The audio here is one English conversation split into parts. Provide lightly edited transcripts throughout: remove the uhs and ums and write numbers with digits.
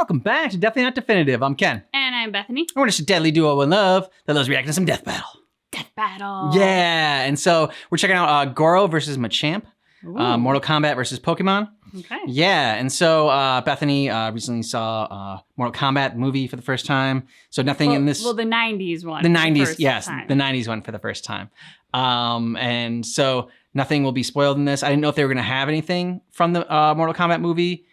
Welcome back to Definitely Not Definitive. I'm Ken. And I'm Bethany. And we're just a deadly duo in love that loves reacting to some Death Battle. Death Battle. Yeah, and so we're checking out Goro versus Machamp, Mortal Kombat versus Pokemon. Okay. Yeah, and so Bethany recently saw Mortal Kombat movie for the first time. So nothing in this... Well, the 90s one. The 90s, yes. Time. The 90s one for the first time. And so nothing will be spoiled in this. I didn't know if they were going to have anything from the Mortal Kombat movie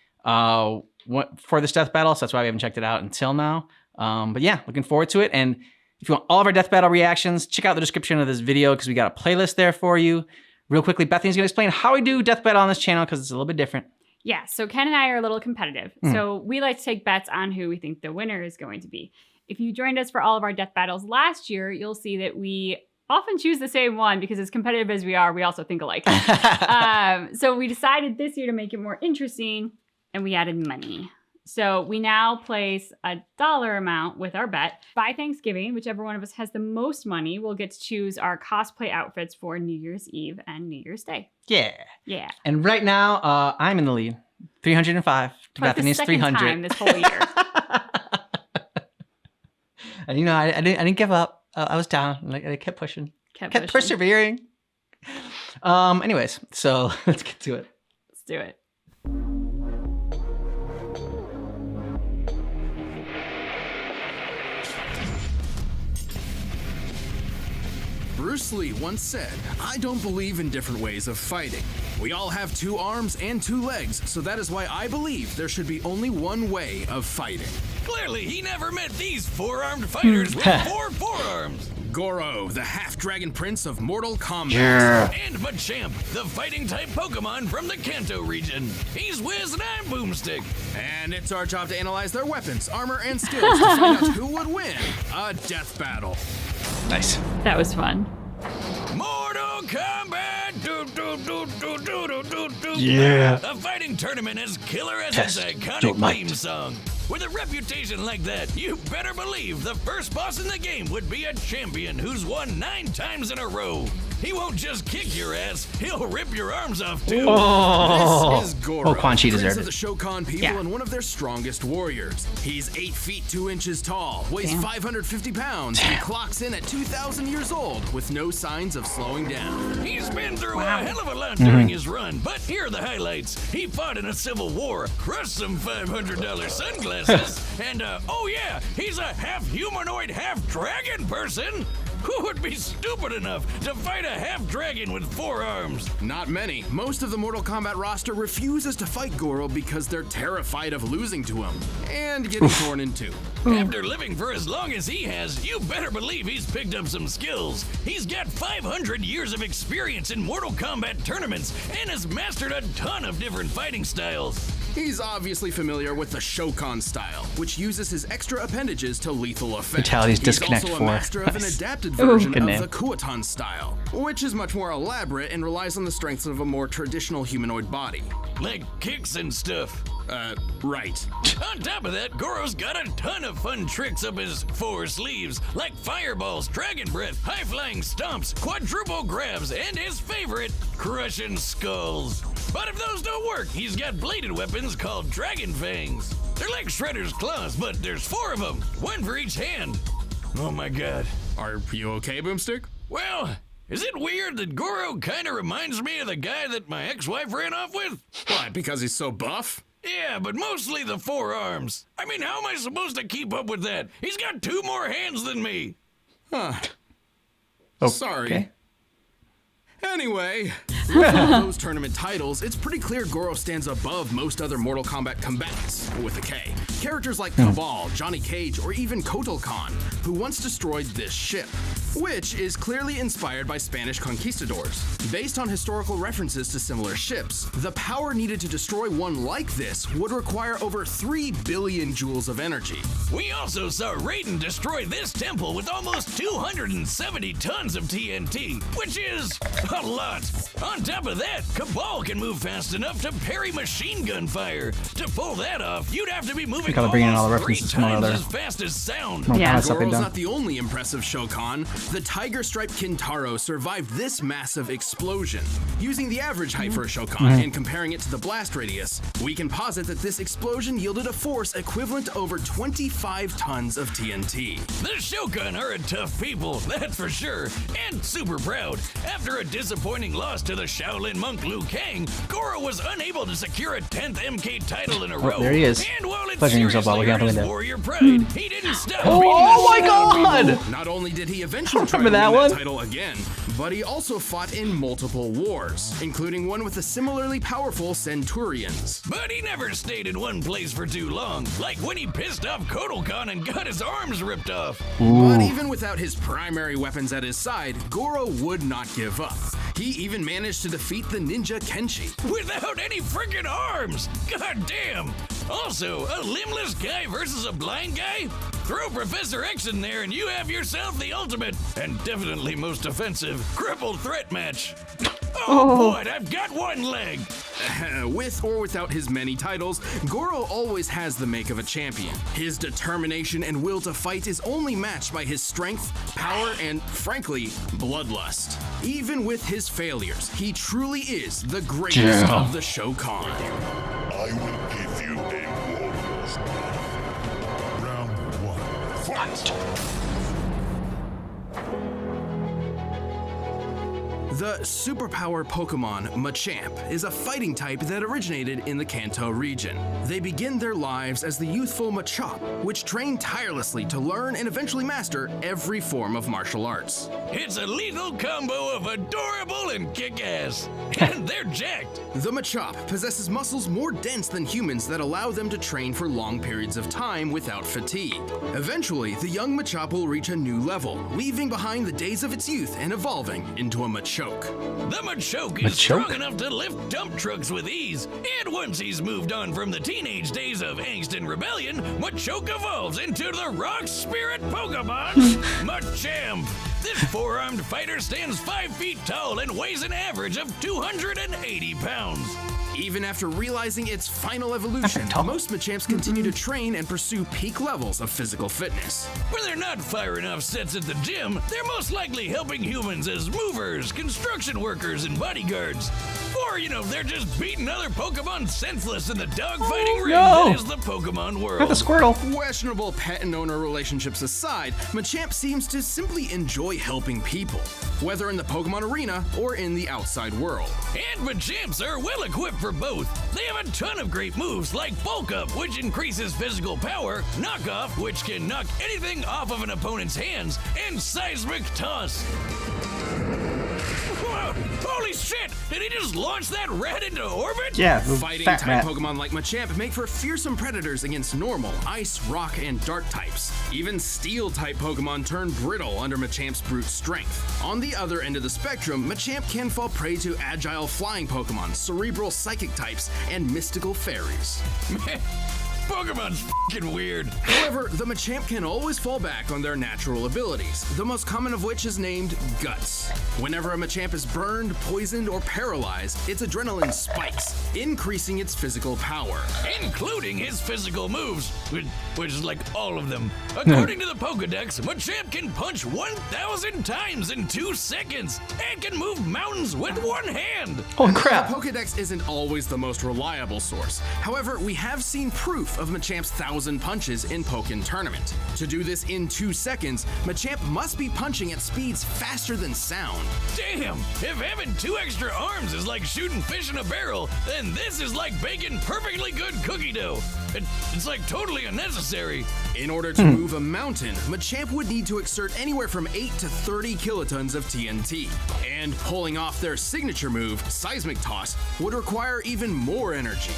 for this Death Battle, so that's why we haven't checked it out until now. But yeah, looking forward to it. And if you want all of our Death Battle reactions, check out the description of this video because we got a playlist there for you. Real quickly, Bethany's going to explain how we do Death Battle on this channel because it's a little bit different. Yeah, so Ken and I are a little competitive. So we like to take bets on who we think the winner is going to be. If you joined us for all of our Death Battles last year, you'll see that we often choose the same one because as competitive as we are, we also think alike. So we decided this year to make it more interesting and we added money. So we now place a dollar amount with our bet. By Thanksgiving, whichever one of us has the most money will get to choose our cosplay outfits for New Year's Eve and New Year's Day. Yeah. Yeah. And right now, I'm in the lead. 305 to Bethany's 300. Time this whole year. And you know, I didn't give up. I was down. I kept pushing. Kept persevering. Anyways, so let's get to it. Let's do it. Bruce Lee once said, "I don't believe in different ways of fighting. We all have 2 arms and 2 legs, so that is why I believe there should be only one way of fighting." Clearly, he never met these 4-armed fighters with 4 forearms. Goro, the half-dragon prince of Mortal Kombat. Yeah. And Machamp, the fighting-type Pokemon from the Kanto region. He's Wiz and I'm Boomstick. And it's our job to analyze their weapons, armor, and skills to find out who would win a death battle. Nice. That was fun. Mortal Kombat! Do, do, do, do, do, do, do. Yeah. A fighting tournament as killer as Test its your iconic might. theme song. With a reputation like that, you better believe the first boss in the game would be a champion who's won 9 times in a row. He won't just kick your ass, he'll rip your arms off too. Oh, This is Goro, Quan Chi prince deserved of the it. Shokan people and one of their strongest warriors. He's 8 feet 2 inches tall, weighs 550 pounds, and clocks in at 2,000 years old with no signs of slowing down. He's been through a hell of a lot during his run, but here are the highlights. He fought in a civil war, crushed some $500 sunglasses, and oh yeah, he's a half-humanoid, half-dragon person. Who would be stupid enough to fight a half-dragon with 4 arms? Not many. Most of the Mortal Kombat roster refuses to fight Goro because they're terrified of losing to him and getting torn in two. After living for as long as he has, you better believe he's picked up some skills. He's got 500 years of experience in Mortal Kombat tournaments and has mastered a ton of different fighting styles. He's obviously familiar with the Shokan style, which uses his extra appendages to lethal effect. Fatalities He's disconnect also a 4. master of an Nice. adapted version good of name. the Kuotan style, which is much more elaborate and relies on the strengths of a more traditional humanoid body. Like kicks and stuff. Right. On top of that, Goro's got a ton of fun tricks up his 4 sleeves, like fireballs, dragon breath, high-flying stomps, quadruple grabs, and his favorite, crushing skulls. But if those don't work, he's got bladed weapons called dragon fangs. They're like Shredder's claws, but there's 4 of them, 1 for each hand. Oh my god. Are you okay, Boomstick? Well, is it weird that Goro kinda reminds me of the guy that my ex-wife ran off with? Why, because he's so buff? Yeah, but mostly the 4 arms. I mean, how am I supposed to keep up with that? He's got 2 more hands than me. Huh. Okay. Sorry. Anyway, with all those tournament titles, it's pretty clear Goro stands above most other Mortal Kombat combatants, with a K. Characters like Cabal, Johnny Cage, or even Kotal Khan, who once destroyed this ship, which is clearly inspired by Spanish conquistadors. Based on historical references to similar ships, the power needed to destroy one like this would require over 3 billion joules of energy. We also saw Raiden destroy this temple with almost 270 tons of TNT, which is a lot. On top of that, Cabal can move fast enough to parry machine gun fire. To pull that off, you'd have to be moving I'll bring in all the almost 3 references from all times other- as fast as sound. Well, Yeah, that's something Goro's done. not the only impressive Shokan. the tiger-striped Kintaro survived this massive explosion. Using the average height for a Shokan and comparing it to the blast radius, we can posit that this explosion yielded a force equivalent to over 25 tons of TNT. The Shokan are a tough people, that's for sure, and super proud. After a disappointing loss to the Shaolin monk Liu Kang, Goro was unable to secure a 10th MK title in a row. There he is. And while it Pleasuring himself while seriously looking out hurt the his window. warrior pride, he didn't stop beating Oh the my shit out of god! people. Not only did he eventually try to Remember win that that one? title again, but he also fought in multiple wars, including one with the similarly powerful Centurions. But he never stayed in one place for too long, like when he pissed off Kodokan and got his arms ripped off. But even without his primary weapons at his side, Goro would not give up. He even managed to defeat the ninja Kenshi. Without any freaking arms! God damn! Also, a limbless guy versus a blind guy? Throw Professor X in there and you have yourself the ultimate, and definitely most offensive, crippled threat match. Oh boy, I've got one leg! With or without his many titles, Goro always has the make of a champion. His determination and will to fight is only matched by his strength, power, and, frankly, bloodlust. Even with his failures, he truly is the greatest of the Shokan. I will give you a warrior's name. Round 1, fight! The superpower Pokemon Machamp is a fighting type that originated in the Kanto region. They begin their lives as the youthful Machamp, which train tirelessly to learn and eventually master every form of martial arts. It's a lethal combo of adorable and kick-ass. And they're jacked. The Machamp possesses muscles more dense than humans that allow them to train for long periods of time without fatigue. Eventually, the young Machamp will reach a new level, leaving behind the days of its youth and evolving into a Machoke. The Machoke is strong enough to lift dump trucks with ease, and once he's moved on from the teenage days of angst and rebellion, Machoke evolves into the rock spirit Pokemon, Machamp. This four-armed fighter stands 5 feet tall and weighs an average of 280 pounds. Even after realizing its final evolution, most Machamps continue to train and pursue peak levels of physical fitness. When they're not firing off sets at the gym, they're most likely helping humans as movers, construction workers, and bodyguards. Or, they're just beating other Pokemon senseless in the dogfighting ring that is the Pokemon world. Got the Squirtle. Questionable pet and owner relationships aside, Machamp seems to simply enjoy helping people, whether in the Pokemon arena or in the outside world. And Machamps are well equipped for both. They have a ton of great moves like Bulk Up, which increases physical power, Knock Off, which can knock anything off of an opponent's hands, and Seismic Toss. Whoa, holy shit! Did he just launch that rat into orbit? Yeah, Fighting fat type rat. Pokemon like Machamp make for fearsome predators against normal, ice, rock, and dark types. Even steel type Pokemon turn brittle under Machamp's brute strength. On the other end of the spectrum, Machamp can fall prey to agile flying Pokemon, cerebral psychic types, and mystical fairies. Man, Pokemon's f***ing weird. However, the Machamp can always fall back on their natural abilities, the most common of which is named Guts. Whenever a Machamp is burned, poisoned, or paralyzed, its adrenaline spikes, increasing its physical power. Including his physical moves, which is like all of them. According to the Pokedex, Machamp can punch 1,000 times in 2 seconds and can move mountains with one hand. Oh crap. The Pokedex isn't always the most reliable source. However, we have seen proof of Machamp's 1,000 punches in Pokken Tournament. To do this in 2 seconds, Machamp must be punching at speeds faster than sound. Damn, if having 2 extra arms is like shooting fish in a barrel, then this is like baking perfectly good cookie dough. It's like totally unnecessary. In order to move a mountain, Machamp would need to exert anywhere from 8 to 30 kilotons of TNT. And pulling off their signature move, Seismic Toss, would require even more energy.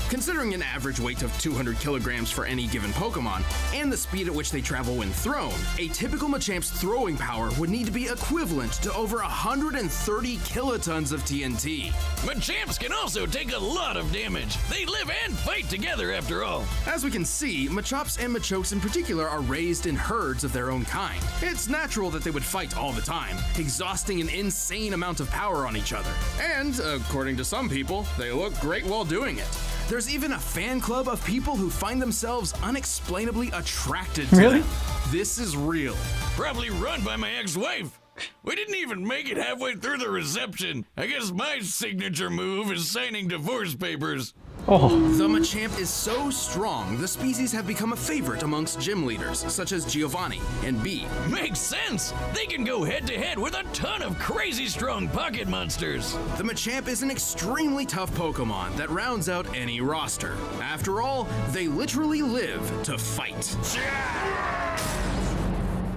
Considering an average weight of 200 kilograms for any given Pokemon, and the speed at which they travel when thrown, a typical Machamp's throwing power would need to be equivalent to over 130 kilotons of TNT. Machamps can also take a lot of damage. They live and fight together after all. As we can see, Machamps and Machokes in particular are raised in herds of their own kind. It's natural that they would fight all the time, exhausting an insane amount of power on each other. And, according to some people, they look great while doing it. There's even a fan club of people who find themselves unexplainably attracted to Really? them. This is real. Probably run by my ex-wife. We didn't even make it halfway through the reception. I guess my signature move is signing divorce papers. Oh, The Machamp is so strong, the species have become a favorite amongst gym leaders, such as Giovanni and B. Makes sense. They can go head-to-head with a ton of crazy strong pocket monsters. The Machamp is an extremely tough Pokemon that rounds out any roster. After all, they literally live to fight.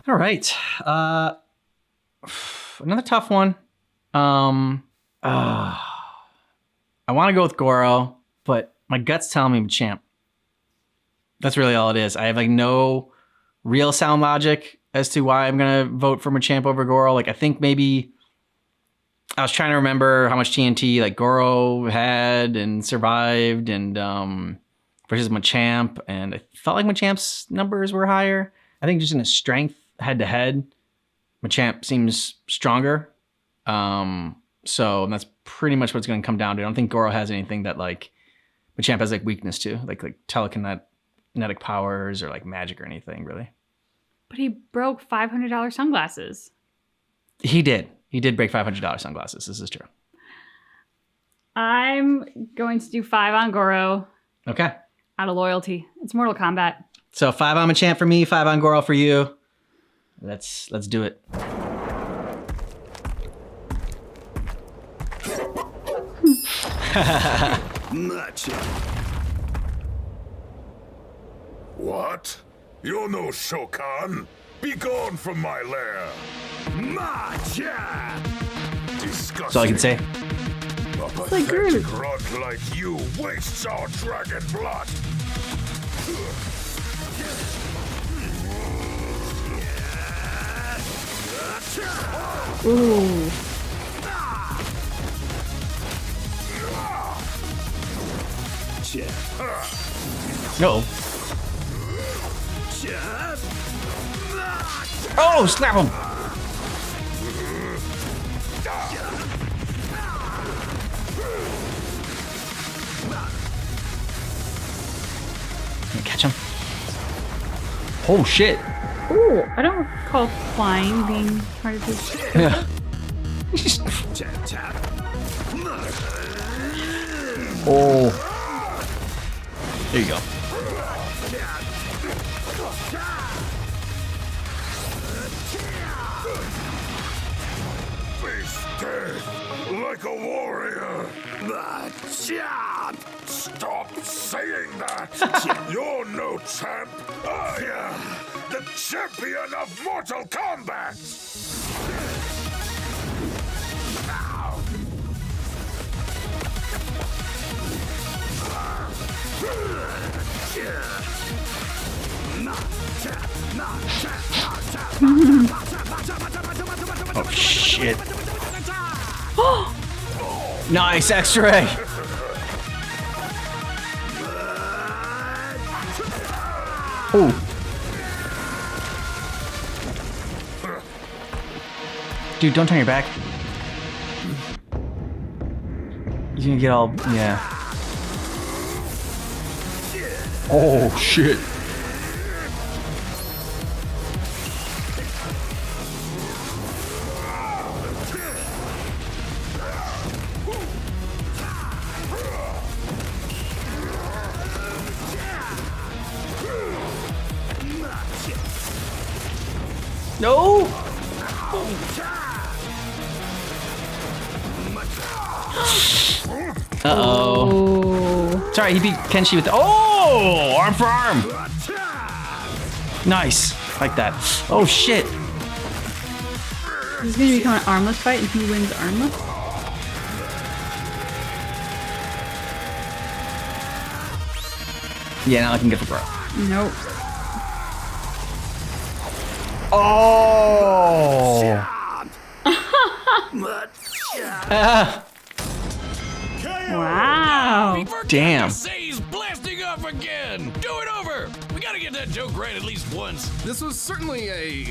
all right. Another tough one. I want to go with Goro, but my gut's telling me Machamp. That's really all it is. I have like no real sound logic as to why I'm gonna vote for Machamp over Goro. Like I think maybe I was trying to remember how much TNT like Goro had and survived, and versus Machamp, and I felt like Machamp's numbers were higher. I think just in a strength head to head, Machamp seems stronger. So that's pretty much what it's going to come down to. I don't think Goro has anything that like Machamp has like weakness to, like telekinetic powers or like magic or anything really. But he broke $500 sunglasses. He did break $500 sunglasses. This is true. I'm going to do 5 on Goro Okay. out of loyalty. It's Mortal Kombat. So 5 on Machamp for me, 5 on Goro for you. Let's do it. What? You're no Shokan. Be gone from my lair. Machamp! Disgusting. That's all I can say. A like Guru. pathetic runt like you wastes our dragon blood. Ooh. No. Oh, slap him. Can I catch him? Oh shit. Ooh, I don't recall flying being part of this. Yeah. Oh. There you go. Face dead like a warrior. Machamp! Stop saying that. You're no champ. I am the champion of Mortal Kombat. Oh shit. Nice X-ray. Oh. Dude, don't turn your back. You're gonna get all, yeah. Oh shit. No! Uh-oh. Oh. Sorry, he beat Kenshi with the... Oh! Arm for arm! Nice. Like that. Oh, shit. This is going to become an armless fight and he wins armless? Yeah, now I can get the bro. Nope. Oh! Wow. We forgot Damn. to say he's blasting off again. Do it over. We gotta get that joke right at least once. This was certainly a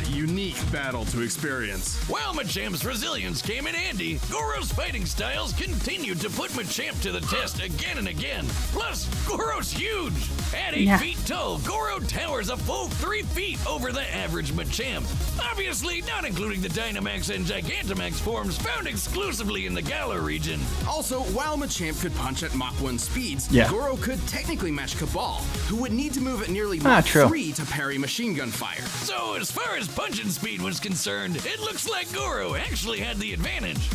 unique battle to experience. While Machamp's resilience came in handy, Goro's fighting styles continued to put Machamp to the test again and again. Plus, Goro's huge. At 8 feet tall, Goro towers a full 3 feet over the average Machamp. Obviously, not including the Dynamax and Gigantamax forms found exclusively in the Galar region. Also, while Machamp could punch at Mach 1 speeds, Goro could technically match Cabal, who would need to move at nearly Mach 3 to parry machine gun fire. So as far as punching speed was concerned, it looks like Goro actually had the advantage.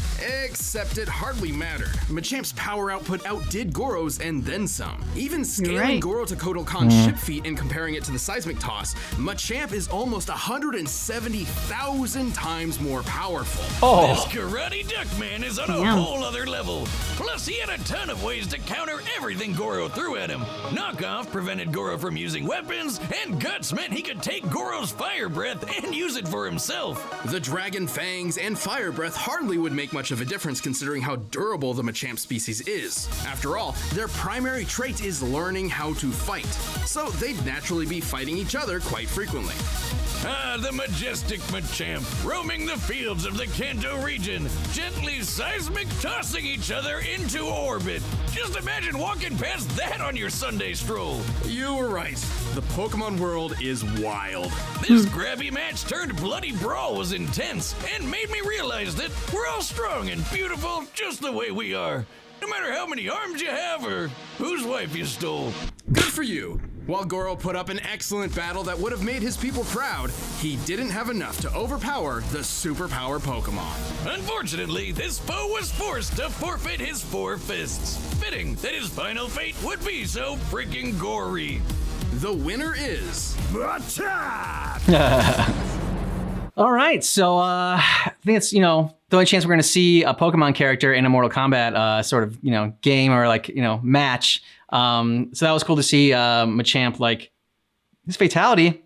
Except it hardly mattered. Machamp's power output outdid Goro's and then some. Even scaling Goro to Kotal Khan's ship feet and comparing it to the seismic toss, Machamp is almost 170,000 times more powerful. This karate duck man is on a whole other level. Plus, he had a ton of ways to counter everything Goro threw at him. Knockoff prevented Goro from using weapons, and Guts meant he could take Goro's fire breath and use it for himself. The Dragon Fangs and Fire Breath hardly would make much of a difference considering how durable the Machamp species is. After all, their primary trait is learning how to fight, so they'd naturally be fighting each other quite frequently. Ah, the majestic Machamp, roaming the fields of the Kanto region, gently seismic tossing each other into orbit. Just imagine walking past that on your Sunday stroll. You were right. The Pokemon world is wild. This grabby match turned bloody brawl was intense and made me realize that we're all strong and beautiful just the way we are. No matter how many arms you have or whose wife you stole. Good for you. While Goro put up an excellent battle that would have made his people proud, he didn't have enough to overpower the superpower Pokemon. Unfortunately, this foe was forced to forfeit his 4 fists. Fitting that his final fate would be so freaking gory. The winner is Machamp! All right, so I think it's, the only chance we're going to see a Pokemon character in a Mortal Kombat sort of, game or match. So that was cool to see Machamp, his fatality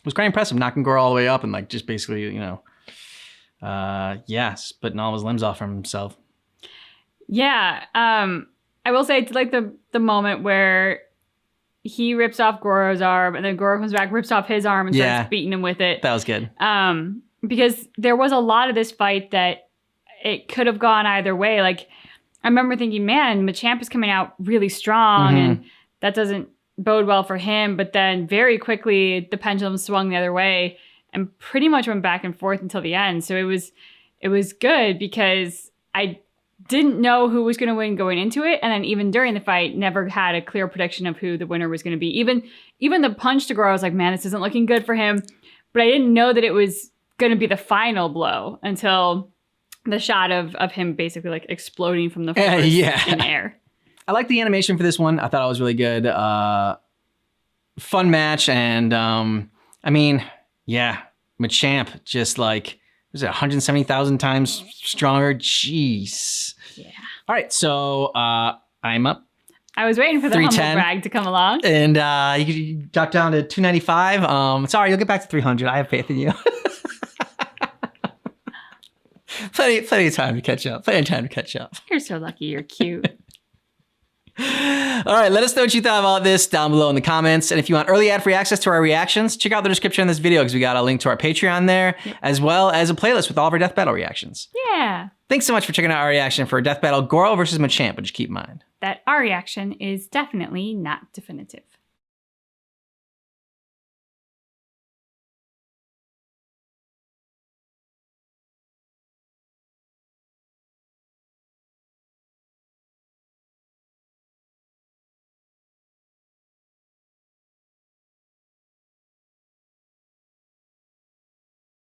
was quite impressive, knocking Goro all the way up and just basically, splitting all his limbs off from himself. Yeah, I will say it's the moment where he rips off Goro's arm and then Goro comes back, rips off his arm and starts beating him with it. That was good. Because there was a lot of this fight that it could have gone either way. I remember thinking, man, Machamp is coming out really strong and that doesn't bode well for him. But then very quickly, the pendulum swung the other way and pretty much went back and forth until the end. So it was good because I didn't know who was going to win going into it. And then even during the fight, never had a clear prediction of who the winner was going to be. Even the punch to Goro, I was like, man, this isn't looking good for him. But I didn't know that it was going to be the final blow until the shot of him basically exploding from the force in air. I like the animation for this one. I thought it was really good. Fun match. And Machamp just was it 170,000 times stronger? Jeez. Yeah. All right. So I'm up. I was waiting for the humble brag to come along. And you drop down to 295. Sorry, you'll get back to 300. I have faith in you. Plenty of time to catch up. You're so lucky. You're cute. All right, let us know what you thought about this down below in the comments. And if you want early ad-free access to our reactions, check out the description of this video because we got a link to our Patreon there, as well as a playlist with all of our Death Battle reactions. Yeah. Thanks so much for checking out our reaction for Death Battle Goro versus Machamp, but just keep in mind that our reaction is definitely not definitive.